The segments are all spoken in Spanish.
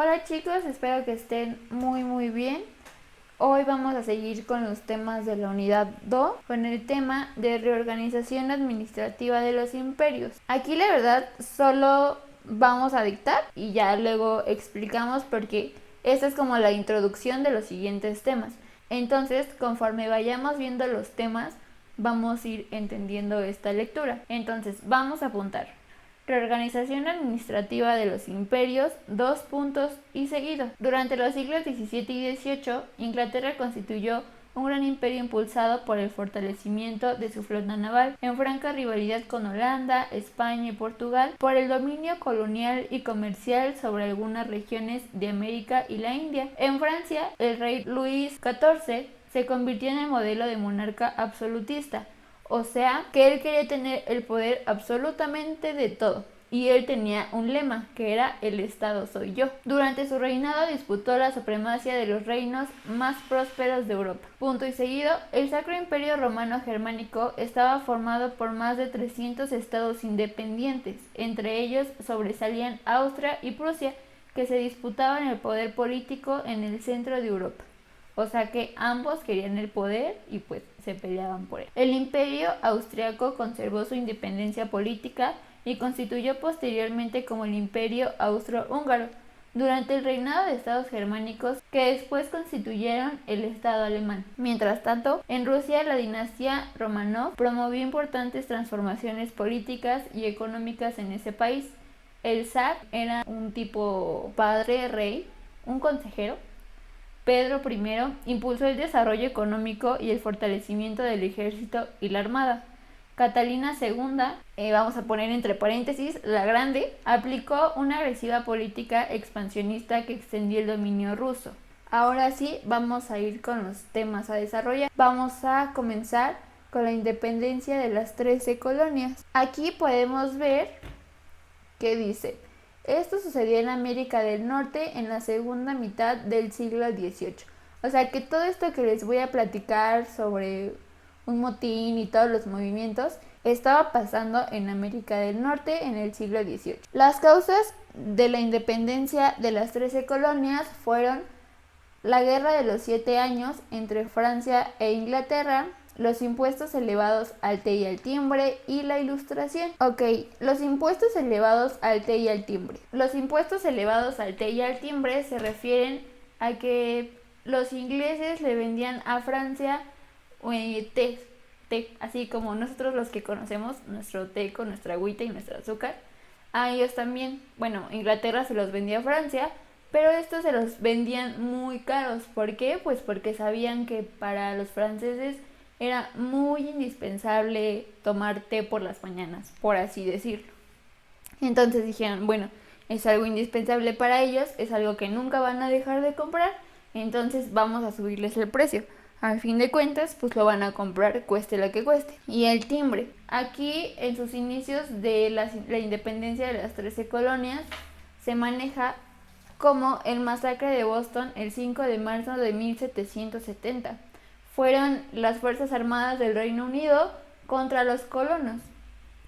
Hola chicos, espero que estén muy bien. Hoy vamos a seguir con los temas de la unidad 2, con el tema de reorganización administrativa de los imperios. Aquí la verdad solo vamos a dictar y ya luego explicamos porque esta es como la introducción de los siguientes temas. Entonces, conforme vayamos viendo los temas, vamos a ir entendiendo esta lectura. Entonces, vamos a apuntar. Reorganización administrativa de los imperios, y seguido. Durante los siglos XVII y XVIII, Inglaterra constituyó un gran imperio impulsado por el fortalecimiento de su flota naval, en franca rivalidad con Holanda, España y Portugal, por el dominio colonial y comercial sobre algunas regiones de América y la India. En Francia, el rey Luis XIV se convirtió en el modelo de monarca absolutista, o sea, que él quería tener el poder absolutamente de todo. Y él tenía un lema, que era el Estado soy yo. Durante su reinado disputó la supremacía de los reinos más prósperos de Europa. Punto y seguido, el Sacro Imperio Romano Germánico estaba formado por más de 300 estados independientes. Entre ellos sobresalían Austria y Prusia, que se disputaban el poder político en el centro de Europa. O sea que ambos querían el poder y pues se peleaban por él. El imperio austriaco conservó su independencia política y constituyó posteriormente como el imperio austrohúngaro durante el reinado de estados germánicos que después constituyeron el estado alemán. Mientras tanto, en Rusia la dinastía Romanov promovió importantes transformaciones políticas y económicas en ese país. El zar era un tipo padre, rey, un consejero. Pedro I impulsó el desarrollo económico y el fortalecimiento del ejército y la armada. Catalina II, vamos a poner entre paréntesis, la Grande, aplicó una agresiva política expansionista que extendió el dominio ruso. Ahora sí, vamos a ir con los temas a desarrollar. Vamos a comenzar con la independencia de las 13 colonias. Aquí podemos ver que dice: esto sucedió en América del Norte en la segunda mitad del siglo XVIII. O sea que todo esto que les voy a platicar sobre un motín y todos los movimientos estaba pasando en América del Norte en el siglo XVIII. Las causas de la independencia de las 13 colonias fueron la Guerra de los 7 años entre Francia e Inglaterra, los impuestos elevados al té y al timbre y la Ilustración. Ok, los impuestos elevados al té y al timbre. Los impuestos elevados al té y al timbre se refieren a que los ingleses le vendían a Francia té, así como nosotros los que conocemos nuestro té con nuestra agüita y nuestro azúcar. A ellos también, bueno, Inglaterra se los vendía a Francia, pero estos se los vendían muy caros. ¿Por qué? Pues porque sabían que para los franceses era muy indispensable tomar té por las mañanas, por así decirlo. Entonces dijeron, bueno, es algo indispensable para ellos, es algo que nunca van a dejar de comprar, entonces vamos a subirles el precio. Al fin de cuentas, pues lo van a comprar, cueste lo que cueste. Y el timbre. Aquí, en sus inicios de la independencia de las 13 colonias, se maneja como el masacre de Boston el 5 de marzo de 1770. Fueron las Fuerzas Armadas del Reino Unido contra los colonos.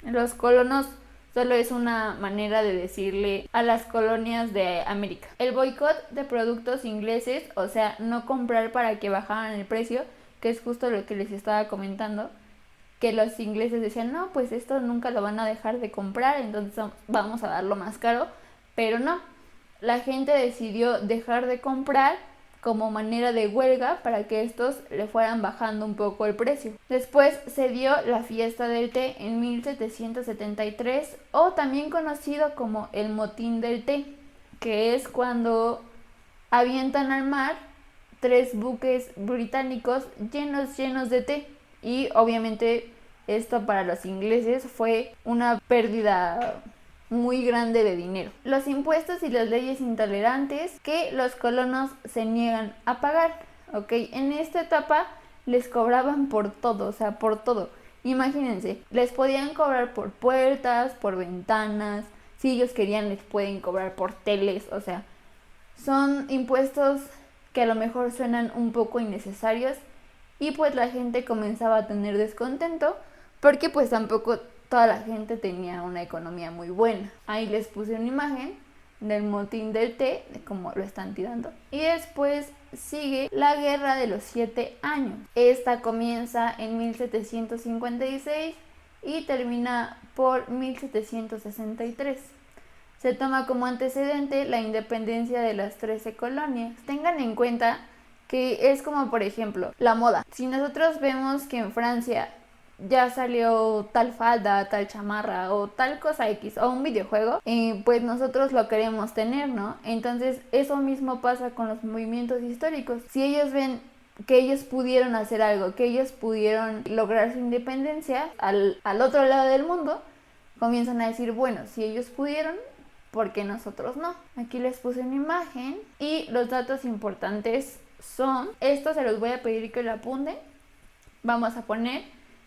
Los colonos solo es una manera de decirle a las colonias de América. El boicot de productos ingleses, o sea, no comprar para que bajaran el precio, que es justo lo que les estaba comentando, que los ingleses decían, no, pues esto nunca lo van a dejar de comprar, entonces vamos a darlo más caro, pero no. La gente decidió dejar de comprar como manera de huelga para que estos le fueran bajando un poco el precio. Después se dio la fiesta del té en 1773, o también conocido como el motín del té, que es cuando avientan al mar 3 buques británicos llenos de té. Y obviamente esto para los ingleses fue una pérdida muy grande de dinero. Los impuestos y las leyes intolerantes que los colonos se niegan a pagar. Ok, en esta etapa les cobraban por todo, o sea, por todo. Imagínense, les podían cobrar por puertas, por ventanas, si ellos querían les pueden cobrar por teles, o sea, son impuestos que a lo mejor suenan un poco innecesarios y pues la gente comenzaba a tener descontento porque pues tampoco toda la gente tenía una economía muy buena. Ahí les puse una imagen del motín del té, como lo están tirando. Y después sigue la Guerra de los 7 años. Esta comienza en 1756 y termina por 1763. Se toma como antecedente la independencia de las 13 colonias. Tengan en cuenta que es como, por ejemplo, la moda. Si nosotros vemos que en Francia ya salió tal falda, tal chamarra o tal cosa X o un videojuego, pues nosotros lo queremos tener, ¿no? Entonces eso mismo pasa con los movimientos históricos. Si ellos ven que ellos pudieron hacer algo, que ellos pudieron lograr su independencia al otro lado del mundo, comienzan a decir, bueno, si ellos pudieron, ¿por qué nosotros no? Aquí les puse una imagen y los datos importantes son, esto se los voy a pedir que lo apunten. Vamos a poner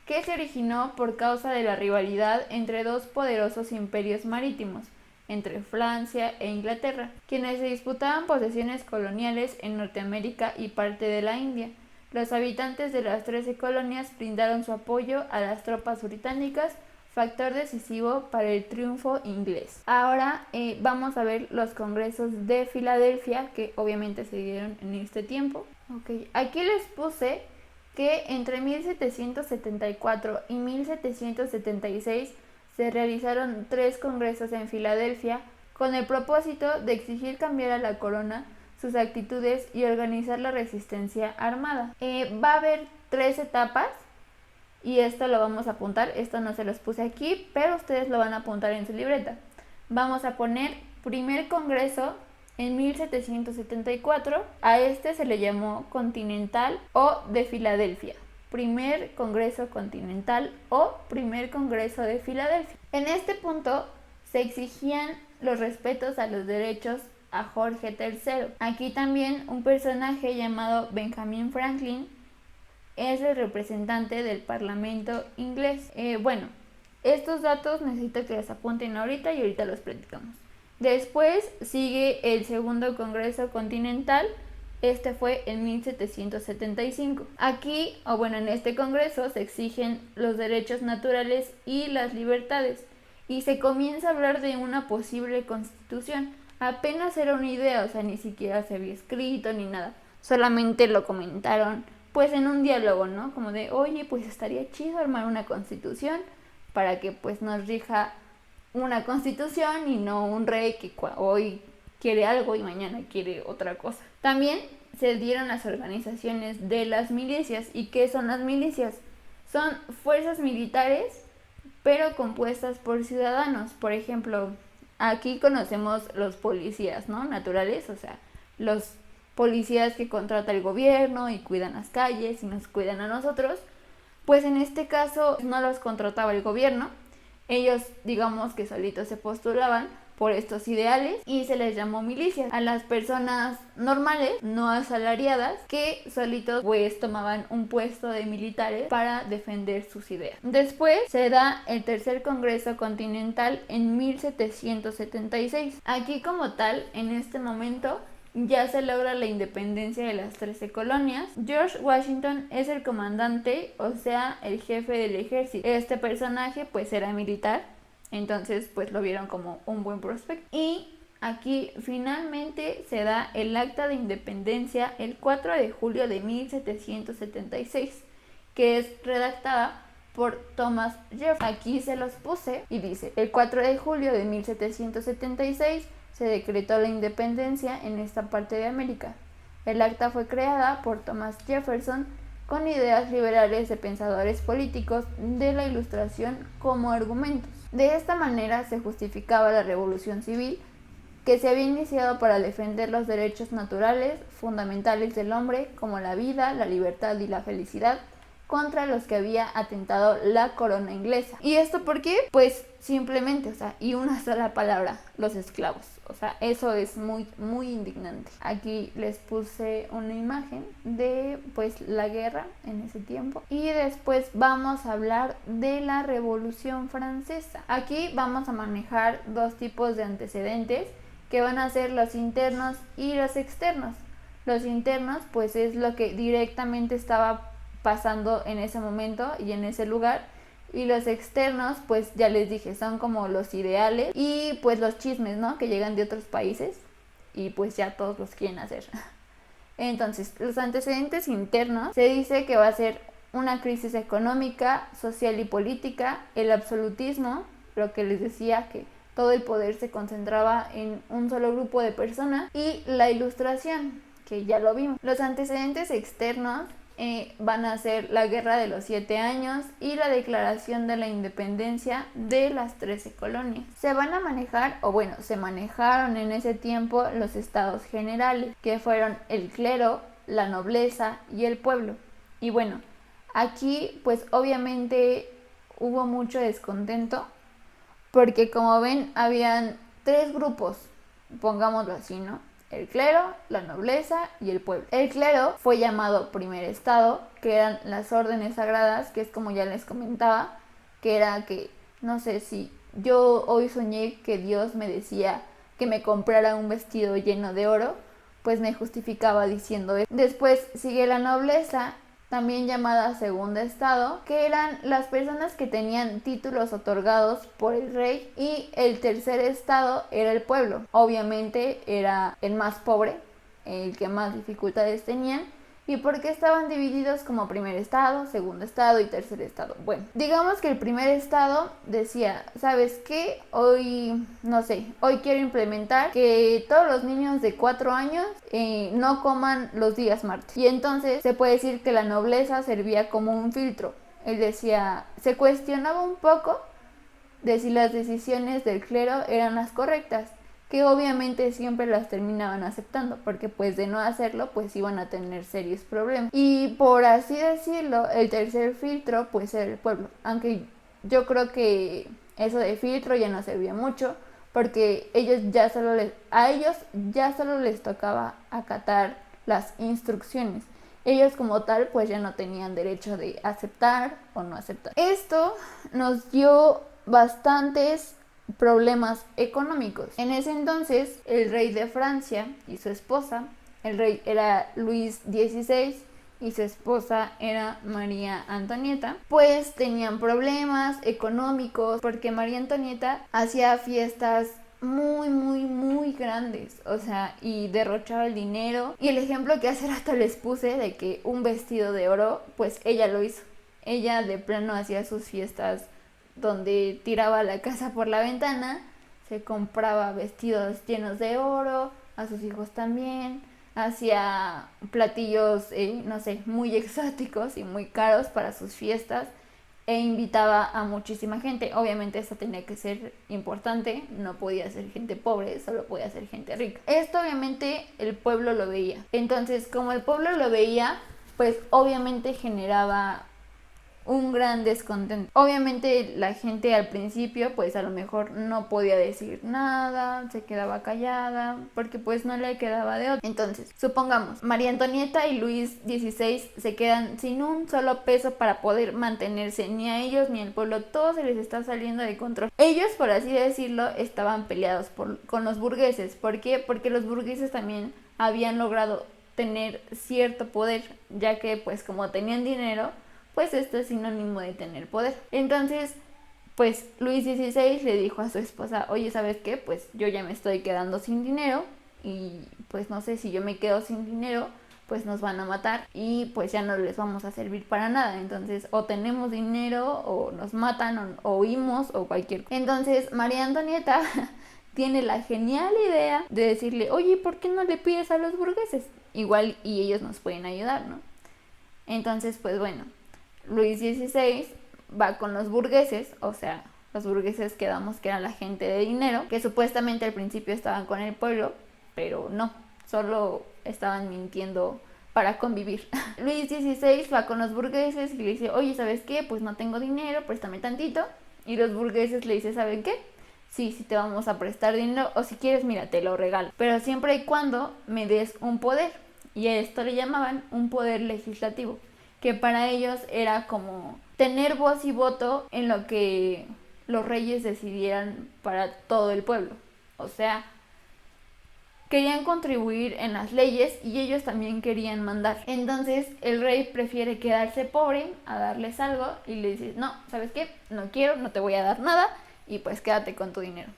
que se originó por causa de la rivalidad entre dos poderosos imperios marítimos, entre Francia e Inglaterra, quienes se disputaban posesiones coloniales en Norteamérica y parte de la India. Los habitantes de las 13 colonias brindaron su apoyo a las tropas británicas, factor decisivo para el triunfo inglés. Ahora vamos a ver los congresos de Filadelfia, que obviamente se dieron en este tiempo. Aquí les puse que entre 1774 y 1776 se realizaron 3 congresos en Filadelfia con el propósito de exigir cambiar a la corona sus actitudes y organizar la resistencia armada. Va a haber 3 etapas y esto lo vamos a apuntar, esto no se los puse aquí, pero ustedes lo van a apuntar en su libreta. Vamos a poner primer congreso en 1774, a este se le llamó Continental o de Filadelfia. Primer Congreso Continental o Primer Congreso de Filadelfia. En este punto se exigían los respetos a los derechos a Jorge III. Aquí también un personaje llamado Benjamin Franklin es el representante del Parlamento inglés. Bueno, estos datos necesito que los apunten ahorita y ahorita los platicamos. Después sigue el segundo Congreso Continental, este fue en 1775. Aquí, en este congreso se exigen los derechos naturales y las libertades y se comienza a hablar de una posible constitución. Apenas era una idea, o sea, ni siquiera se había escrito ni nada, solamente lo comentaron pues en un diálogo, ¿no? Como de, oye, pues estaría chido armar una constitución para que pues nos rija una constitución y no un rey que hoy quiere algo y mañana quiere otra cosa. También se dieron las organizaciones de las milicias. ¿Y qué son las milicias? Son fuerzas militares pero compuestas por ciudadanos. Por ejemplo, aquí conocemos los policías, ¿no? Naturales, o sea, los policías que contrata el gobierno y cuidan las calles y nos cuidan a nosotros. Pues en este caso no los contrataba el gobierno, ellos digamos que solitos se postulaban por estos ideales y se les llamó milicias a las personas normales, no asalariadas, que solitos pues tomaban un puesto de militares para defender sus ideas. Después se da el tercer Congreso Continental en 1776. Aquí como tal, en este momento ya se logra la independencia de las 13 colonias. George Washington es el comandante, o sea, el jefe del ejército. Este personaje pues era militar, entonces pues lo vieron como un buen prospecto. Y aquí finalmente se da el acta de independencia el 4 de julio de 1776, que es redactada por Thomas Jefferson. Aquí se los puse y dice, el 4 de julio de 1776 se decretó la independencia en esta parte de América. El acta fue creada por Thomas Jefferson con ideas liberales de pensadores políticos de la Ilustración como argumentos. De esta manera se justificaba la revolución civil que se había iniciado para defender los derechos naturales fundamentales del hombre como la vida, la libertad y la felicidad, contra los que había atentado la corona inglesa. ¿Y esto por qué? Pues simplemente, y una sola palabra, los esclavos. Eso es muy, muy indignante. Aquí les puse una imagen de pues la guerra en ese tiempo. Y después vamos a hablar de la Revolución Francesa. Aquí vamos a manejar dos tipos de antecedentes que van a ser los internos y los externos. Los internos pues es lo que directamente estaba pasando en ese momento y en ese lugar, Y los externos, pues ya les dije, son como los ideales y pues los chismes, ¿no? Que llegan de otros países y pues ya todos los quieren hacer. Entonces, los antecedentes internos, se dice que va a ser una crisis económica, social y política, el absolutismo, lo que les decía que todo el poder se concentraba en un solo grupo de personas, y la ilustración, que ya lo vimos. Los antecedentes externos van a ser la Guerra de los 7 años y la declaración de la independencia de las 13 colonias. Se van a manejar, o bueno, se manejaron en ese tiempo los estados generales, que fueron el clero, la nobleza y el pueblo. Y bueno, aquí pues obviamente hubo mucho descontento, porque como ven habían 3 grupos, pongámoslo así, ¿no? El clero, la nobleza y el pueblo. El clero fue llamado primer estado, que eran las órdenes sagradas, que es como ya les comentaba, que era que, no sé, si yo hoy soñé que Dios me decía que me comprara un vestido lleno de oro, pues me justificaba diciendo eso. Después sigue la nobleza, también llamada segundo estado, que eran las personas que tenían títulos otorgados por el rey, y el tercer estado era el pueblo. Obviamente era el más pobre, el que más dificultades tenían. ¿Y por qué estaban divididos como primer estado, segundo estado y tercer estado? Bueno, digamos que el primer estado decía, ¿sabes qué? Hoy, no sé, hoy quiero implementar que todos los niños de 4 años no coman los días martes. Y entonces se puede decir que la nobleza servía como un filtro. Él decía, se cuestionaba un poco de si las decisiones del clero eran las correctas, que obviamente siempre las terminaban aceptando, porque pues de no hacerlo pues iban a tener serios problemas. Y por así decirlo, el tercer filtro pues era el pueblo, aunque yo creo que eso de filtro ya no servía mucho, porque a ellos ya solo les tocaba acatar las instrucciones. Ellos como tal pues ya no tenían derecho de aceptar o no aceptar. Esto nos dio bastantes problemas económicos. En ese entonces, el rey de Francia y su esposa, el rey era Luis XVI y su esposa era María Antonieta, pues tenían problemas económicos, porque María Antonieta hacía fiestas muy grandes, o sea, y derrochaba el dinero. Y el ejemplo que hace rato les puse de que un vestido de oro, pues ella lo hizo. Ella de plano hacía sus fiestas donde tiraba la casa por la ventana, se compraba vestidos llenos de oro, a sus hijos también, hacía platillos, no sé, muy exóticos y muy caros para sus fiestas, e invitaba a muchísima gente. Obviamente esto tenía que ser importante, no podía ser gente pobre, solo podía ser gente rica. Esto obviamente el pueblo lo veía. Entonces, como el pueblo lo veía, pues obviamente generaba un gran descontento. Obviamente la gente al principio pues a lo mejor no podía decir nada, se quedaba callada, porque pues no le quedaba de otra. Entonces, supongamos, María Antonieta y Luis XVI se quedan sin un solo peso para poder mantenerse, ni a ellos ni al pueblo, todo se les está saliendo de control. Ellos, por así decirlo, estaban peleados con los burgueses. ¿Por qué? Porque los burgueses también habían logrado tener cierto poder, ya que pues como tenían dinero, pues esto es sinónimo de tener poder. Entonces, pues Luis XVI le dijo a su esposa, oye, ¿sabes qué? Pues yo ya me estoy quedando sin dinero, y pues no sé, si yo me quedo sin dinero, pues nos van a matar y pues ya no les vamos a servir para nada. Entonces, o tenemos dinero o nos matan o huimos o cualquier cosa. Entonces, María Antonieta tiene la genial idea de decirle, oye, ¿por qué no le pides a los burgueses? Igual y ellos nos pueden ayudar, ¿no? Entonces, pues bueno, Luis XVI va con los burgueses, o sea, los burgueses quedamos que eran la gente de dinero, que supuestamente al principio estaban con el pueblo, pero no, solo estaban mintiendo para convivir. Luis XVI va con los burgueses y le dice, oye, ¿sabes qué? Pues no tengo dinero, préstame tantito. Y los burgueses le dicen, ¿saben qué? Sí, te vamos a prestar dinero, o si quieres, mira, te lo regalo, pero siempre y cuando me des un poder. Y a esto le llamaban un poder legislativo, que para ellos era como tener voz y voto en lo que los reyes decidieran para todo el pueblo. O sea, querían contribuir en las leyes y ellos también querían mandar. Entonces el rey prefiere quedarse pobre a darles algo y le dice, no, ¿sabes qué? No quiero, no te voy a dar nada y pues quédate con tu dinero.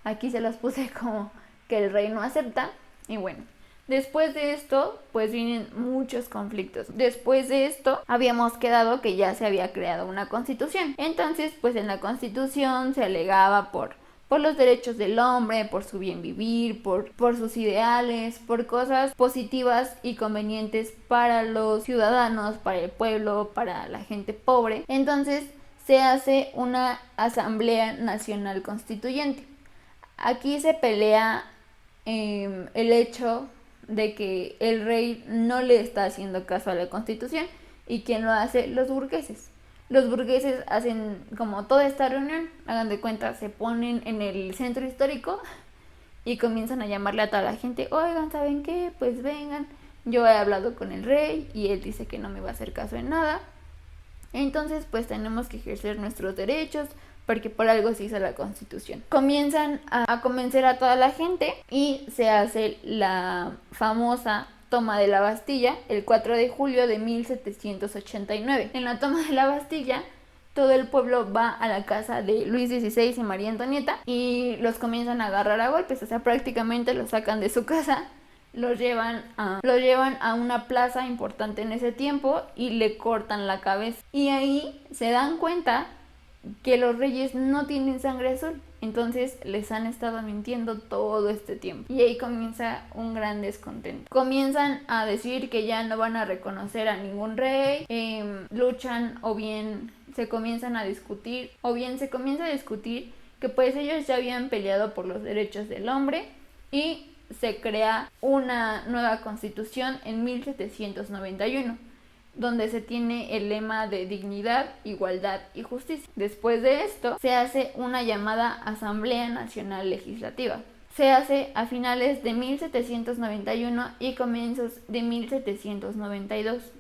Aquí se los puse como que el rey no acepta y bueno. Después de esto, pues vienen muchos conflictos. Después de esto, habíamos quedado que ya se había creado una constitución. Entonces, pues en la constitución se alegaba por los derechos del hombre, por su bien vivir, por sus ideales, por cosas positivas y convenientes para los ciudadanos, para el pueblo, para la gente pobre. Entonces, se hace una Asamblea Nacional Constituyente. Aquí se pelea el hecho de que el rey no le está haciendo caso a la Constitución y quien lo hace, los burgueses. Los burgueses hacen como toda esta reunión, hagan de cuenta, se ponen en el centro histórico y comienzan a llamarle a toda la gente, oigan, ¿saben qué? Pues vengan, yo he hablado con el rey y él dice que no me va a hacer caso en nada, entonces pues tenemos que ejercer nuestros derechos, porque por algo se hizo la Constitución. Comienzan a convencer a toda la gente y se hace la famosa toma de la Bastilla el 4 de julio de 1789. En la toma de la Bastilla, todo el pueblo va a la casa de Luis XVI y María Antonieta y los comienzan a agarrar a golpes, o sea, prácticamente los sacan de su casa, los llevan a una plaza importante en ese tiempo y le cortan la cabeza. Y ahí se dan cuenta que los reyes no tienen sangre azul, entonces les han estado mintiendo todo este tiempo y ahí comienza un gran descontento. Comienzan a decir que ya no van a reconocer a ningún rey, luchan o bien se comienzan a discutir que pues ellos ya habían peleado por los derechos del hombre y se crea una nueva constitución en 1791 donde se tiene el lema de dignidad, igualdad y justicia. Después de esto, se hace una llamada Asamblea Nacional Legislativa. Se hace a finales de 1791 y comienzos de 1792.